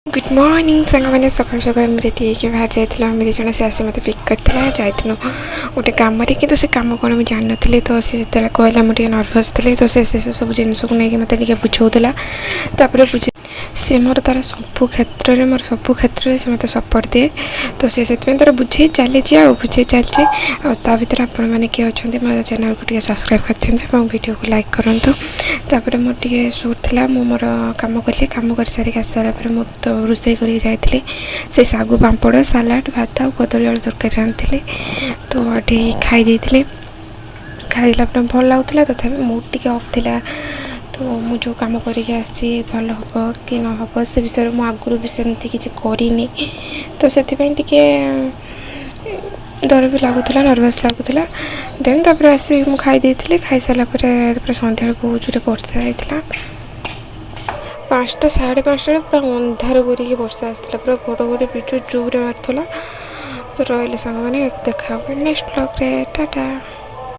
Good morning सांग मैंने सकाल सकाल रेडी होकर बाहर जाइए आम दिज से आसी मत पिक करता जाइलु गोटे कम कि से कम कौन मुझे जान नी तो सी जो कहला मुझे नर्भस थी तो से सब जिनस को लेकिन मत बुझाऊला बुझे सी मोर तार सबू क्षेत्र में मोर सबू क्षेत्र में से मत सपोर्ट दिए तो सी तार बुझे चली बुझे चलचे आ भर आपण मैंने किए अच्छा मो चैनल को सब्सक्राइब कर वीडियो को लाइक करूँ तापर मोर शूट थी मोर कम कली कम कर सारी आसारा मुझे रोषे कर से सागु पापड़ सालाड भात और कदली आलू तरकारी आनी तो ये खाई खाइला भल लगुला तथा मूड टी अफ थी तो मुझे जो कम करके भल हम कि न हम से विषय में आगुरी भी सेमती किसी करनी तो से डर भी लगुला नर्भस लगुला देन तापर आसी मुझे खाई खाई सारापर सन्ध्या बहुत जोर वर्षा होता 5टा 5:30 पूरा अंधार बोरिकी वर्षा आसाला पूरा घड़घड़ी बिजु जोर मारूला तो रही सांग मैंने देखा नेक्स्ट ब्लॉग रे टाटा।